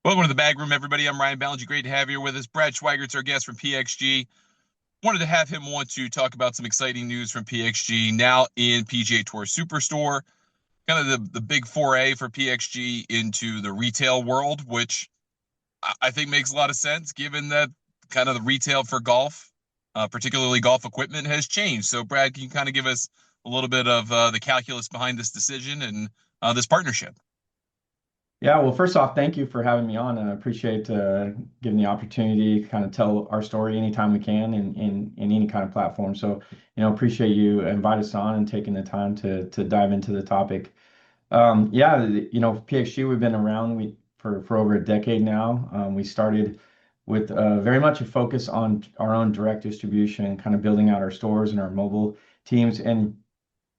Welcome to the Bag Room, everybody. I'm Ryan Ballinger. Great to have you here with us. Brad Schweigert's our guest from PXG. Wanted to have him want to talk about some exciting news from PXG now in PGA Tour Superstore. Kind of the big foray for PXG into the retail world, which I think makes a lot of sense given that kind of the retail for golf, particularly golf equipment, has changed. So, Brad, can you kind of give us a little bit of the calculus behind this decision and this partnership? Yeah, well, first off, thank you for having me on. I appreciate giving the opportunity to kind of tell our story anytime we can in any kind of platform. So, appreciate you inviting us on and taking the time to dive into the topic. Yeah, PXG, we've been around for over a decade now. We started with very much a focus on our own direct distribution, kind of building out our stores and our mobile teams. And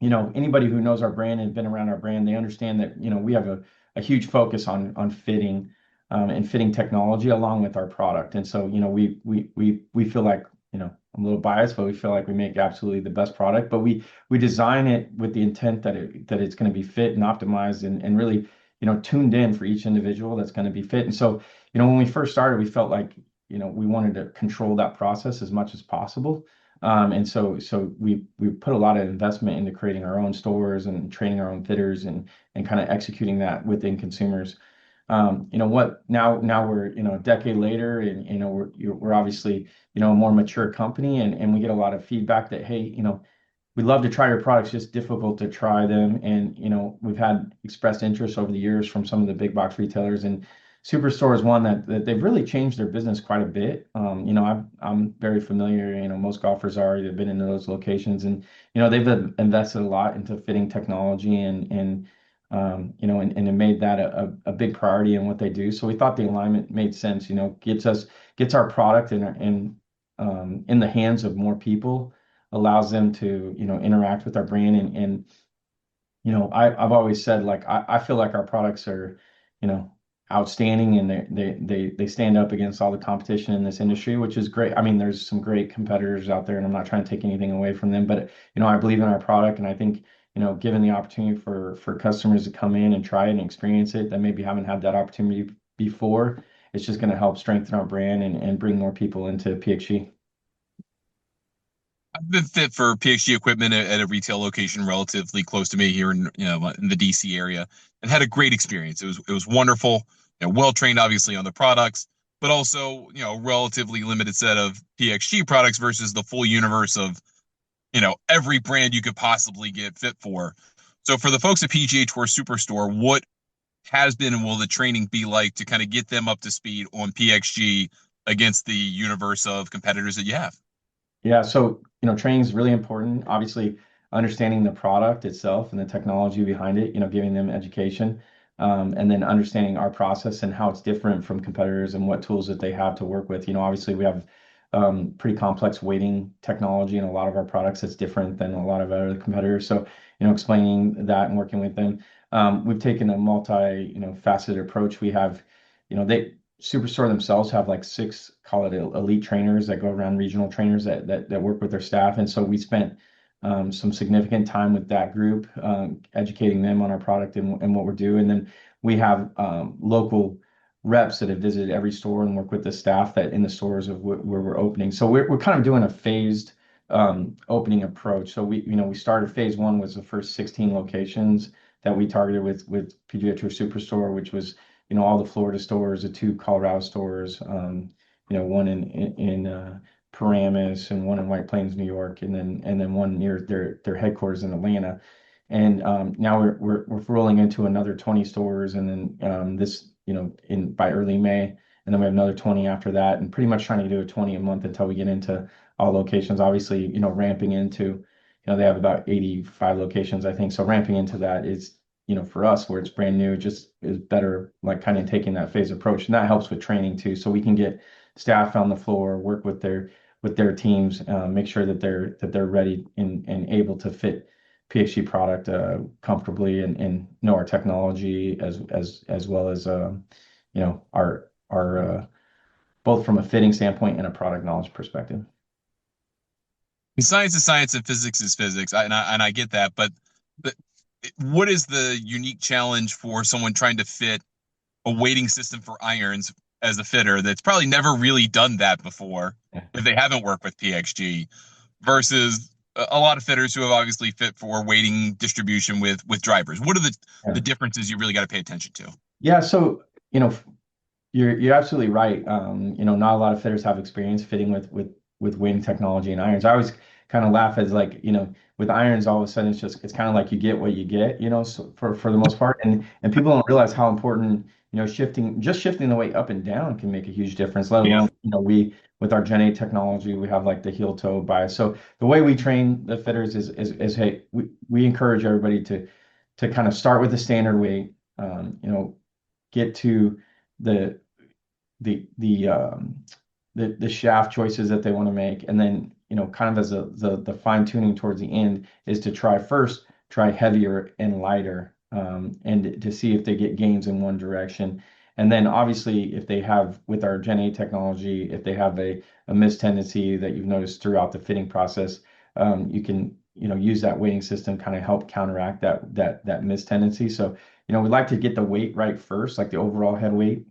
anybody who knows our brand and been around our brand, they understand that, we have a huge focus on fitting and fitting technology along with our product. And so, we feel like, I'm a little biased, but we feel like we make absolutely the best product. But we design it with the intent that it's going to be fit and optimized and really, tuned in for each individual that's going to be fit. And so, when we first started, we felt like, we wanted to control that process as much as possible. And so we put a lot of investment into creating our own stores and training our own fitters and kind of executing that within consumers. Now we're a decade later, and we're obviously a more mature company, and we get a lot of feedback that, hey, we'd love to try your products, just difficult to try them. And we've had expressed interest over the years from some of the big box retailers, and Superstore is one that they've really changed their business quite a bit. I'm very familiar. Most golfers are. They've been in those locations, and they've invested a lot into fitting technology and it made that a big priority in what they do. So we thought the alignment made sense. Gets our product in the hands of more people, allows them to interact with our brand. And I've always said, like, I feel like our products are you know outstanding, and they stand up against all the competition in this industry, which is great. I mean, there's some great competitors out there, and I'm not trying to take anything away from them, but I believe in our product, and I think given the opportunity for customers to come in and try it and experience it that maybe haven't had that opportunity before, it's just going to help strengthen our brand and bring more people into PXG. I've been fit for PXG equipment at a retail location relatively close to me here in the DC area, and had a great experience. It was wonderful. Well trained, obviously, on the products, but also relatively limited set of PXG products versus the full universe of every brand you could possibly get fit for. So for the folks at PGA Tour Superstore, what has been and will the training be like to kind of get them up to speed on PXG against the universe of competitors that you have? Yeah, so training is really important. Obviously, understanding the product itself and the technology behind it, giving them education, and then understanding our process and how it's different from competitors and what tools that they have to work with. Obviously, we have pretty complex weighting technology in a lot of our products that's different than a lot of other competitors. So, explaining that and working with them. We've taken a faceted approach. We have, they Superstore themselves have like six, call it elite trainers that go around, regional trainers that work with their staff. And so we spent some significant time with that group, educating them on our product and what we're doing. And then we have local reps that have visited every store and work with the staff that in the stores of where we're opening. So we're kind of doing a phased opening approach. So we started phase one was the first 16 locations that we targeted with Pediatric Superstore, which was all the Florida stores, the two Colorado stores, one in Paramus and one in White Plains, New York, and then one near their headquarters in Atlanta. And now we're rolling into another 20 stores, and then this in by early May, and then we have another 20 after that, and pretty much trying to do a 20 a month until we get into all locations. Obviously, ramping into, they have about 85 locations, I think. So ramping into that is, for us, where it's brand new, it just is better, like kind of taking that phase approach, and that helps with training too. So we can get staff on the floor, work with their teams, make sure that they're ready and able to fit PXG product comfortably and know our technology as well as our both from a fitting standpoint and a product knowledge perspective. Science is science and physics is physics, and I get that, but what is the unique challenge for someone trying to fit a weighting system for irons as a fitter that's probably never really done that before Yeah. if they haven't worked with PXG versus a lot of fitters who have obviously fit for weighting distribution with drivers. What are the Yeah. differences you really got to pay attention to? Yeah, so you're absolutely right. Not a lot of fitters have experience fitting with weighting technology and irons. I always kind of laugh as like, with irons, all of a sudden it's kind of like you get what you get, so for the most part. And people don't realize how important, shifting the weight up and down can make a huge difference, let Yeah. alone, we with our Gen A technology, we have like the heel toe bias. So the way we train the fitters is hey, we encourage everybody to kind of start with the standard weight, get to the the the um, the shaft choices that they want to make, and then kind of as the fine tuning towards the end is to try heavier and lighter, and to see if they get gains in one direction. And then obviously, if they have with our Gen A technology, if they have a missed tendency that you've noticed throughout the fitting process, you can use that weighting system kind of help counteract that missed tendency. So we'd like to get the weight right first, like the overall head weight,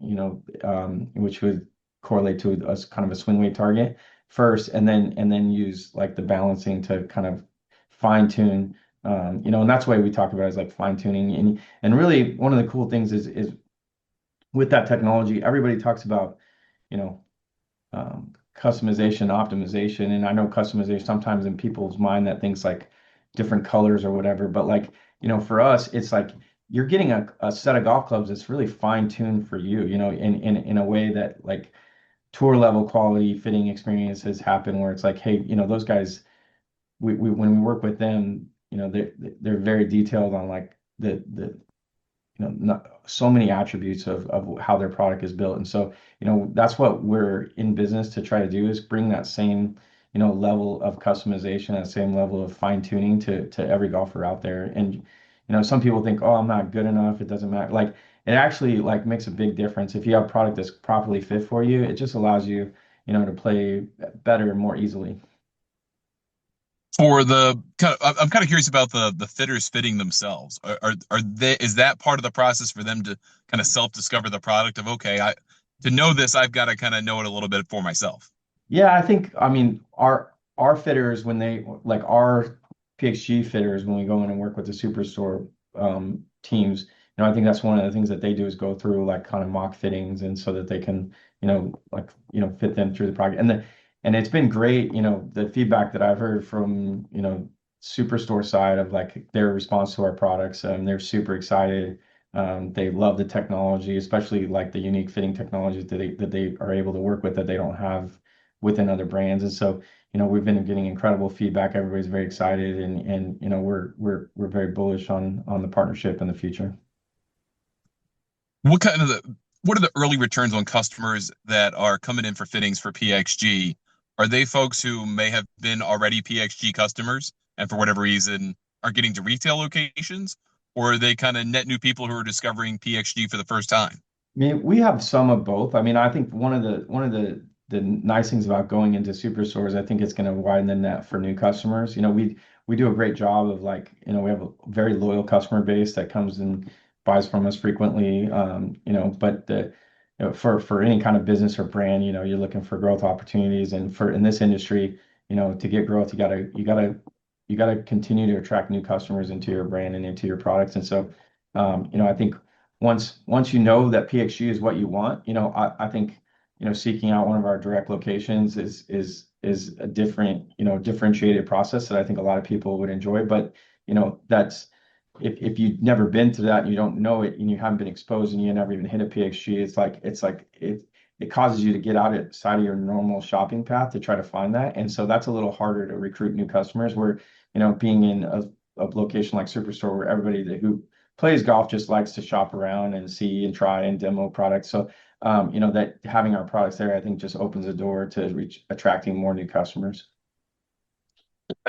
which would correlate to us kind of a swing weight target first, and then use like the balancing to kind of fine tune. And that's why we talk about it as like fine tuning. And really one of the cool things is with that technology, everybody talks about, you know, customization, optimization. And I know customization sometimes in people's mind that thinks like different colors or whatever, but like, for us, it's like you're getting a set of golf clubs that's really fine tuned for you, in a way that like tour level quality fitting experiences happen where it's like, hey, those guys, we when we work with them, they're very detailed on like the not so many attributes of how their product is built. And so, that's what we're in business to try to do is bring that same, level of customization, that same level of fine tuning to every golfer out there. And, some people think, oh, I'm not good enough. It doesn't matter. Like it actually like makes a big difference. If you have a product that's properly fit for you, it just allows you, to play better and more easily. For the kind of, I'm kind of curious about the fitters fitting themselves. Are they is that part of the process for them to kind of self discover the product of okay, I to know this I've got to kind of know it a little bit for myself. Yeah, I mean, our fitters when they like our PXG fitters when we go in and work with the superstore teams, I think that's one of the things that they do is go through like kind of mock fittings and so that they can, fit them through the project. And it's been great, the feedback that I've heard from, superstore side of like their response to our products. They're super excited. They love the technology, especially like the unique fitting technologies that they are able to work with that they don't have within other brands. And so, we've been getting incredible feedback. Everybody's very excited, and we're very bullish on the partnership in the future. What kind of the what are the early returns on customers that are coming in for fittings for PXG? Are they folks who may have been already PXG customers and for whatever reason are getting to retail locations? Or are they kind of net new people who are discovering PXG for the first time? I mean, we have some of both. I mean, I think one of the nice things about going into superstores, I think it's going to widen the net for new customers. We do a great job of like, we have a very loyal customer base that comes and buys from us frequently. But for any kind of business or brand, you're looking for growth opportunities, and for in this industry, to get growth, you gotta continue to attract new customers into your brand and into your products. And so, I think once you know that PXG is what you want, I think seeking out one of our direct locations is a different, differentiated process that I think a lot of people would enjoy. But that's if you've never been to that and you don't know it and you haven't been exposed and you never even hit a PXG, it's like it causes you to get outside of your normal shopping path to try to find that. And so that's a little harder to recruit new customers where, being in a location like Superstore where everybody who plays golf just likes to shop around and see and try and demo products. So, that having our products there, I think just opens the door to reach attracting more new customers.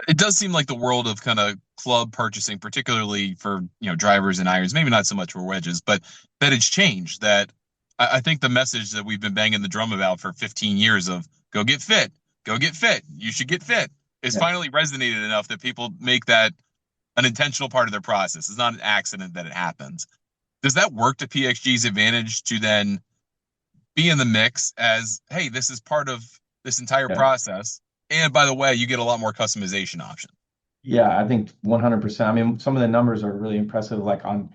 It does seem like the world of kind of club purchasing, particularly for drivers and irons, maybe not so much for wedges, but that it's changed. That I think the message that we've been banging the drum about for 15 years of go get fit, you should get fit, is Yeah. finally resonated enough that people make that an intentional part of their process. It's not an accident that it happens. Does that work to PXG's advantage to then be in the mix as, hey, this is part of this entire Yeah. process? And by the way, you get a lot more customization options. Yeah, I think 100%. I mean, some of the numbers are really impressive. Like on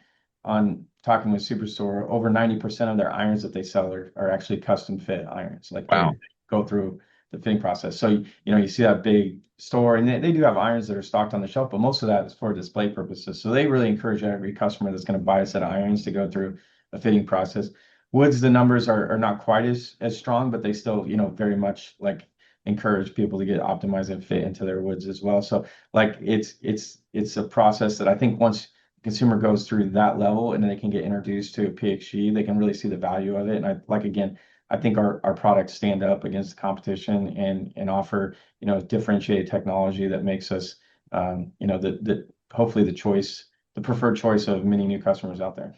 talking with Superstore, over 90% of their irons that they sell are actually custom fit irons. Like they Wow. go through the fitting process. So you see that big store, and they do have irons that are stocked on the shelf, but most of that is for display purposes. So they really encourage every customer that's going to buy a set of irons to go through a fitting process. Woods, the numbers are not quite as strong, but they still, very much like encourage people to get optimized and fit into their woods as well. So like it's a process that I think once the consumer goes through that level and then they can get introduced to PXG, they can really see the value of it. And I like again, I think our products stand up against the competition and offer, differentiated technology that makes us the hopefully the preferred choice of many new customers out there.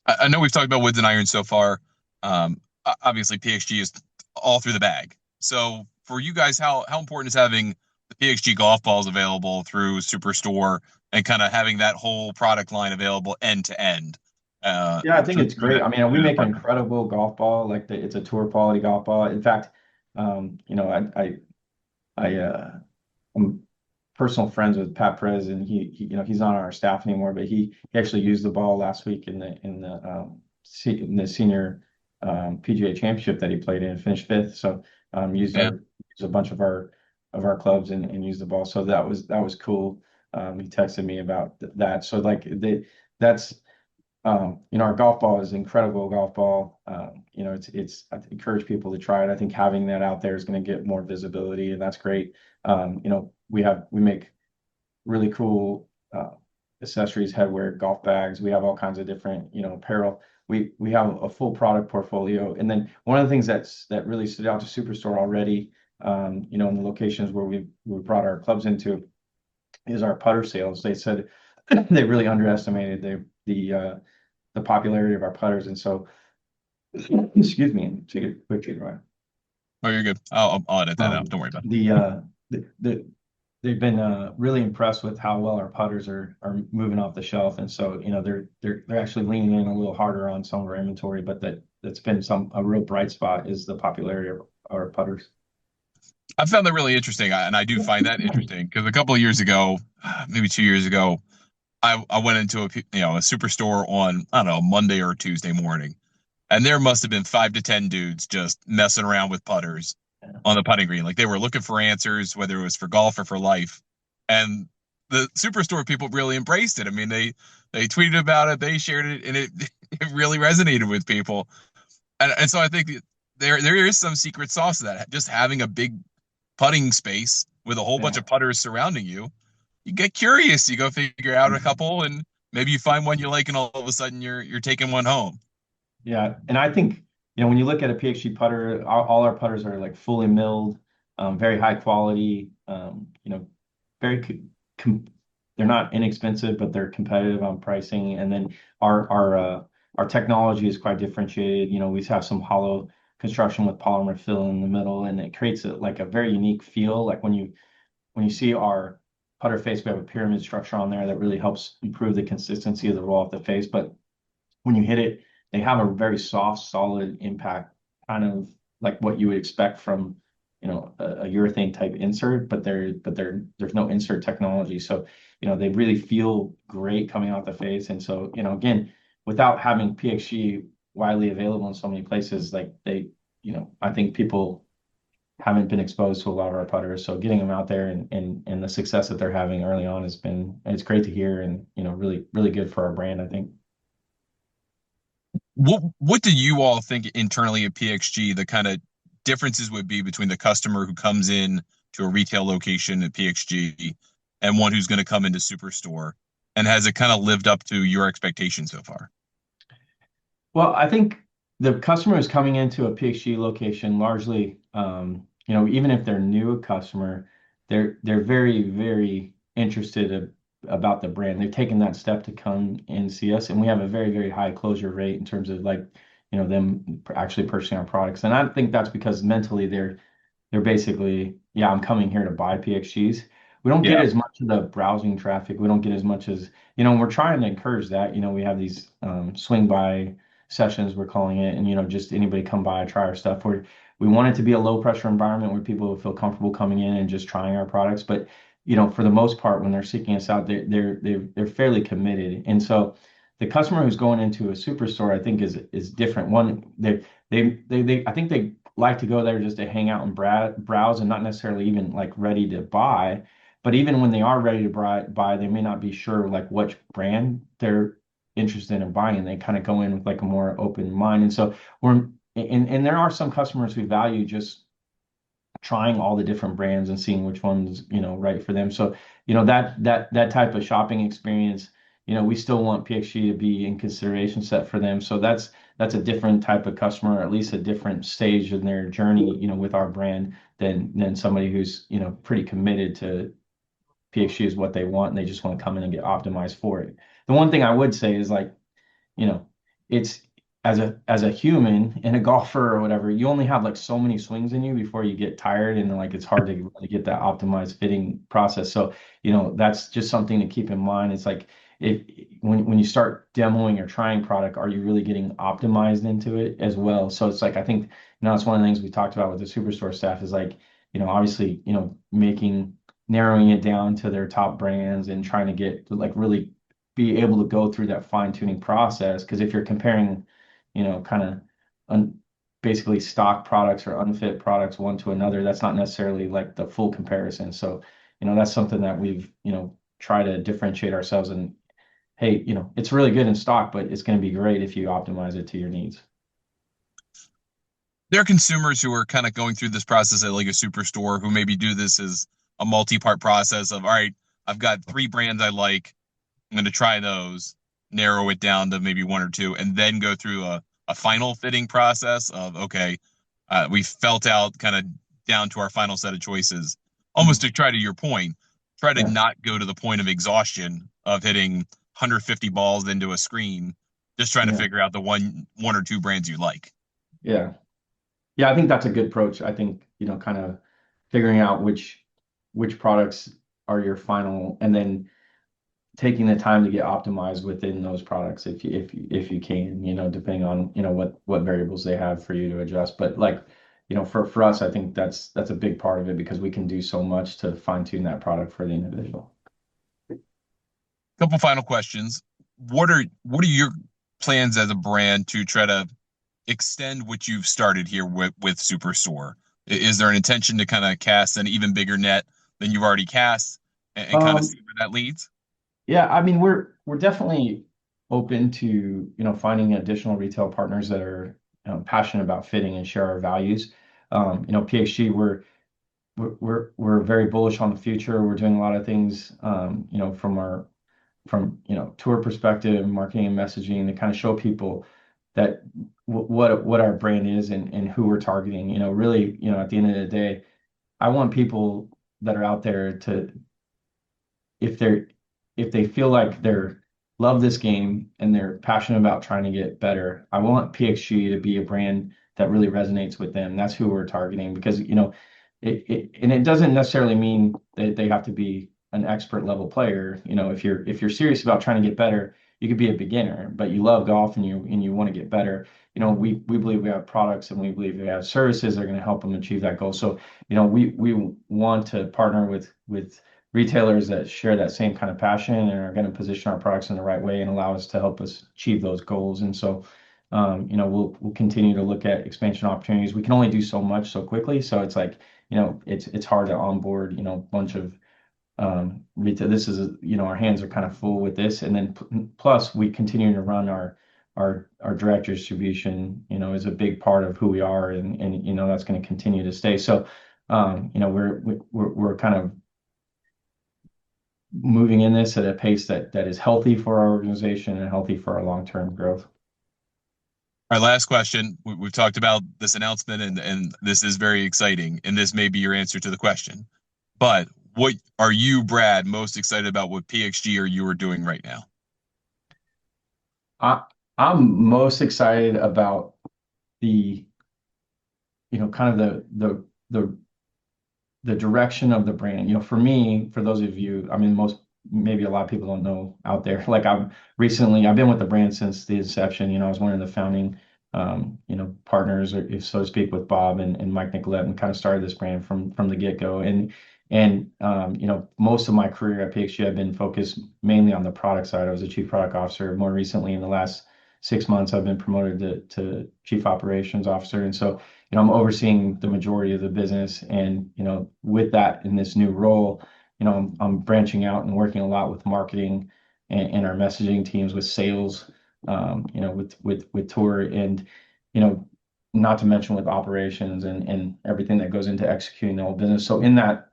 I know we've talked about woods and irons so far. Obviously, PXG is all through the bag. So for you guys, how important is having the PXG golf balls available through Superstore and kind of having that whole product line available end to end Yeah, I think it's through great. that I mean, we through that make an partner? incredible golf ball. It's a tour quality golf ball. In fact, I'm personal friends with Pat Perez, and he's not on our staff anymore, but he actually used the ball last week in the senior PGA championship that he played in and finished fifth. So Yeah. used a bunch of our clubs and used the ball. So that was cool. He texted me about that. So like that's our golf ball is an incredible golf ball. I encourage people to try it. I think having that out there is going to get more visibility, and that's great. We make really cool accessories, headwear, golf bags. We have all kinds of different, apparel. We have a full product portfolio. And then one of the things that really stood out to Superstore already, in the locations where we brought our clubs into is our putter sales. They said they really underestimated the popularity of our putters. And so, excuse me, take a quick drink. Oh, you're good. I'll edit that out. Um, Don't worry about it. the they've been really impressed with how well our putters are moving off the shelf, and so they're actually leaning in a little harder on some of our inventory. But that's been a real bright spot is the popularity of our putters. I found that really interesting, and I do find that interesting because a couple of years ago, maybe 2 years ago, I went into a superstore on I don't know Monday or Tuesday morning, and there must have been 5 to 10 dudes just messing around with putters on the putting green. Like they were looking for answers, whether it was for golf or for life. And the superstore people really embraced it. I mean, they tweeted about it, they shared it, and it it really resonated with people. And so I think there is some secret sauce to that. Just having a big putting space with a whole bunch Yeah, of putters surrounding you, you get curious. You go figure out a couple, and maybe you find one you like, and all of a sudden you're taking one home. yeah, and I think when you look at a PXG putter, all our putters are like fully milled, very high quality. Very com they're not inexpensive, but they're competitive on pricing. And then our technology is quite differentiated. We have some hollow construction with polymer fill in the middle, and it creates like a very unique feel. Like when you see our putter face, we have a pyramid structure on there that really helps improve the consistency of the roll off the face. But when you hit it, they have a very soft, solid impact, kind of like what you would expect from, a urethane type insert, but there's no insert technology. So, they really feel great coming out the face. And so, again, without having PXG widely available in so many places, like I think people haven't been exposed to a lot of our putters. So getting them out there and the success that they're having early on it's great to hear and, really, really good for our brand, I think. What do you all think internally at PXG the kind of differences would be between the customer who comes in to a retail location at PXG and one who's going to come into Superstore? And has it kind of lived up to your expectations so far? Well, I think the customer is coming into a PXG location largely, even if they're new customer, they're very, very interested about the brand. They've taken that step to come and see us, and we have a very, very high closure rate in terms of like, them actually purchasing our products. And I think that's because mentally they're basically, yeah, I'm coming here to buy PXGs. we don't get Yeah. as much of the browsing traffic. We don't get as much as, and we're trying to encourage that. We have these swing by sessions, we're calling it, and just anybody come by, try our stuff. We want it to be a low pressure environment where people will feel comfortable coming in and just trying our products. But for the most part, when they're seeking us out, they're fairly committed. And so the customer who's going into a superstore, I think, is different. One, I think they like to go there just to hang out and browse and not necessarily even like ready to buy. But even when they are ready to buy, they may not be sure like which brand they're interested in buying. And they kind of go in with like a more open mind. And so and there are some customers who value just trying all the different brands and seeing which one's right for them. So that type of shopping experience, we still want PXG to be in consideration set for them. So that's a different type of customer, or at least a different stage in their journey, with our brand than somebody who's pretty committed to PXG is what they want, and they just want to come in and get optimized for it. The one thing I would say is like, you know, it's as a human and a golfer or whatever, you only have like so many swings in you before you get tired, and like it's hard to really get that optimized fitting process. So, that's just something to keep in mind. It's like if when you start demoing or trying product, are you really getting optimized into it as well? So it's like I think that's one of the things we talked about with the superstore staff is like, obviously, narrowing it down to their top brands and trying to get like really be able to go through that fine tuning process. Because if you're comparing, kind of un basically stock products or unfit products one to another, that's not necessarily like the full comparison. So, that's something that we've, try to differentiate ourselves and hey, it's really good in stock, but it's going to be great if you optimize it to your needs. There are consumers who are kind of going through this process at like a superstore who maybe do this as a multi-part process of, all right, I've got three brands I like. I'm going to try those, narrow it down to maybe one or two, and then go through a final fitting process of, okay, we felt out kind of down to our final set of choices, almost Mhm. to try to your point, try to Yeah. not go to the point of exhaustion of hitting 150 balls into a screen, just trying to Yeah. figure out the one or two brands you like. Yeah. Yeah, I think that's a good approach. I think, kind of figuring out which products are your final, and then taking the time to get optimized within those products if you can, depending on, what variables they have for you to adjust. But like, for us, I think that's a big part of it because we can do so much to fine tune that product for the individual. Couple final questions. What are your plans as a brand to try to extend what you've started here with Superstore? Is there an intention to kind of cast an even bigger net than you've already cast and kind of Um, see where that leads? yeah, I mean, we're definitely open to, finding additional retail partners that are, passionate about fitting and share our values. PXG, we're very bullish on the future. We're doing a lot of things, from tour perspective, marketing and messaging to kind of show people that what our brand is and who we're targeting. Really, at the end of the day, I want people that are out there to if they're if they feel like they're love this game and they're passionate about trying to get better, I want PXG to be a brand that really resonates with them. That's who we're targeting because it doesn't necessarily mean that they have to be an expert level player. If you're serious about trying to get better, you could be a beginner, but you love golf and you want to get better. We believe we have products and we believe we have services that are going to help them achieve that goal. So, we want to partner with retailers that share that same kind of passion and are going to position our products in the right way and allow us to help us achieve those goals. And so, we'll continue to look at expansion opportunities. We can only do so much so quickly, so it's like it's hard to onboard a bunch of retail. This is our hands are kind of full with this, and then plus we continue to run our direct distribution. Is a big part of who we are, and that's going to continue to stay. So, we're kind of moving in this at a pace that is healthy for our organization and healthy for our long-term growth. Our last question. We've talked about this announcement, and this is very exciting, and this may be your answer to the question. But what are you, Brad, most excited about what PXG or you are doing right now? I I'm most excited about the kind of the the direction of the brand. For me, for those of you, I mean, maybe a lot of people don't know out there. Like I've been with the brand since the inception. I was one of the founding, partners, or so to speak, with Bob and Mike Nicolette, and kind of started this brand from the get-go. And most of my career at PXG, I've been focused mainly on the product side. I was a chief product officer. More recently, in the last 6 months, I've been promoted to chief operations officer. And so, I'm overseeing the majority of the business. And, with that, in this new role, I'm branching out and working a lot with marketing and our messaging teams, with sales, with tour, and, you know, not to mention with operations and everything that goes into executing the whole business. So in that,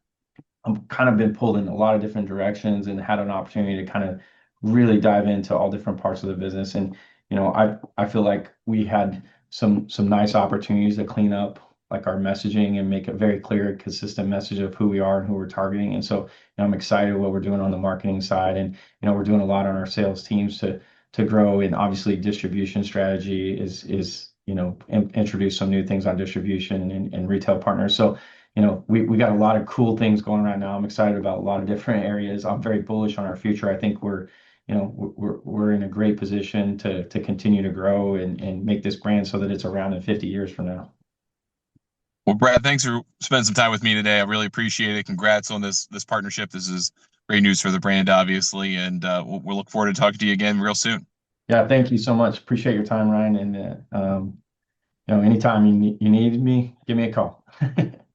I'm kind of been pulled in a lot of different directions and had an opportunity to kind of really dive into all different parts of the business. And I feel like we had some nice opportunities to clean up like our messaging and make a very clear, consistent message of who we are and who we're targeting. And so, I'm excited what we're doing on the marketing side, and we're doing a lot on our sales teams to grow. And obviously, distribution strategy is introduce some new things on distribution and retail partners. So we got a lot of cool things going right now. I'm excited about a lot of different areas. I'm very bullish on our future. I think we're in a great position to continue to grow and make this brand so that it's around in 50 years from now. Well, Brad, thanks for spending some time with me today. I really appreciate it. Congrats on this partnership. This is great news for the brand, obviously, and we'll look forward to talking to you again real soon. Yeah, thank you so much. Appreciate your time, Ryan. And anytime you need me, give me a call.